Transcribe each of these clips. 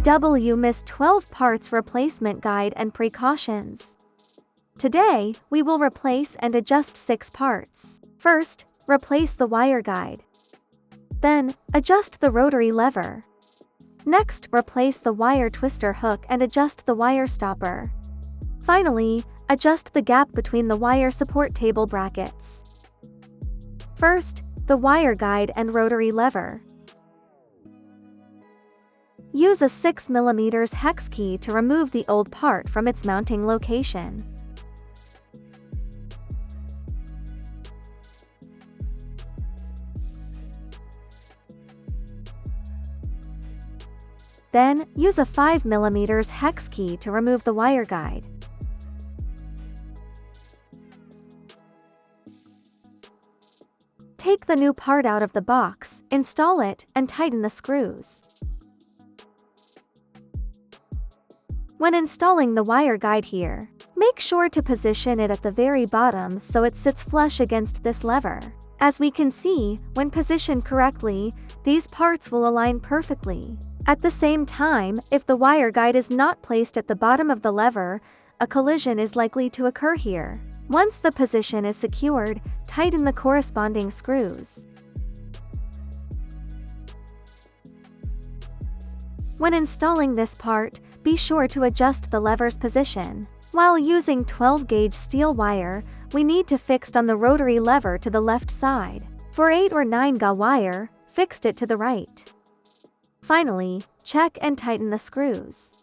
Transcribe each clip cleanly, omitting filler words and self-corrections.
Miss 12 Parts Replacement Guide and Precautions. Today, we will replace and adjust 6 parts. First, replace the wire guide. Then, adjust the rotary lever. Next, replace the wire twister hook and adjust the wire stopper. Finally, adjust the gap between the wire support table brackets. First, the wire guide and rotary lever. Use a 6 mm hex key to remove the old part from its mounting location. Then, use a 5 mm hex key to remove the wire guide. Take the new part out of the box, install it, and tighten the screws. When installing the wire guide here, make sure to position it at the very bottom so it sits flush against this lever. As we can see, when positioned correctly, these parts will align perfectly. At the same time, if the wire guide is not placed at the bottom of the lever, a collision is likely to occur here. Once the position is secured, tighten the corresponding screws. When installing this part, be sure to adjust the lever's position. While using 12-gauge steel wire, we need to fix on the rotary lever to the left side. For 8 or 9-ga wire, fixed it to the right. Finally, check and tighten the screws.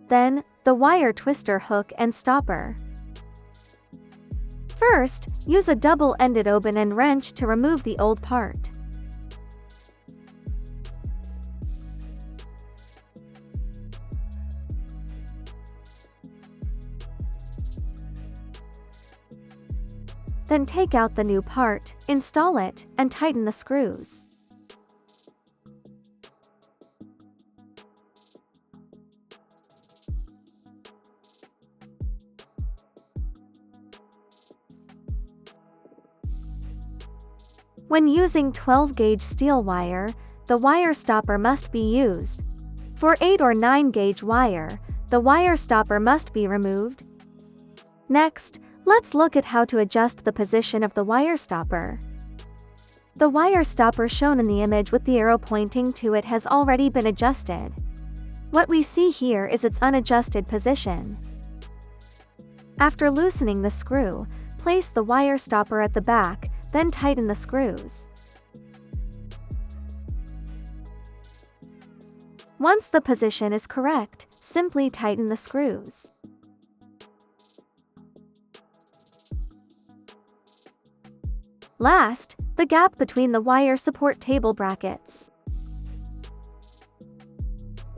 Then, the wire twister hook and stopper. First, use a double-ended open and wrench to remove the old part. Then take out the new part, install it, and tighten the screws. When using 12-gauge steel wire, the wire stopper must be used. For 8 or 9-gauge wire, the wire stopper must be removed. Next, let's look at how to adjust the position of the wire stopper. The wire stopper shown in the image with the arrow pointing to it has already been adjusted. What we see here is its unadjusted position. After loosening the screw, place the wire stopper at the back, then tighten the screws. Once the position is correct, simply tighten the screws. Last, the gap between the wire support table brackets.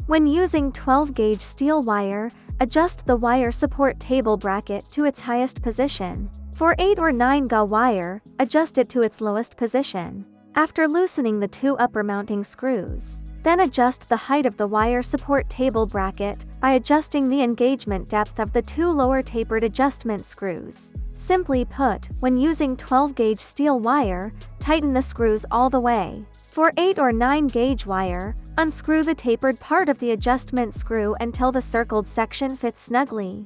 When using 12-gauge steel wire, adjust the wire support table bracket to its highest position. For 8 or 9-ga wire, adjust it to its lowest position. After loosening the 2 upper mounting screws, then adjust the height of the wire support table bracket by adjusting the engagement depth of the 2 lower tapered adjustment screws. Simply put, when using 12-gauge steel wire, tighten the screws all the way. For 8 or 9-gauge wire, unscrew the tapered part of the adjustment screw until the circled section fits snugly.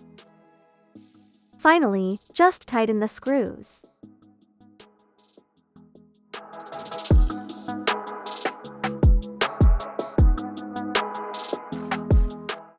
Finally, just tighten the screws.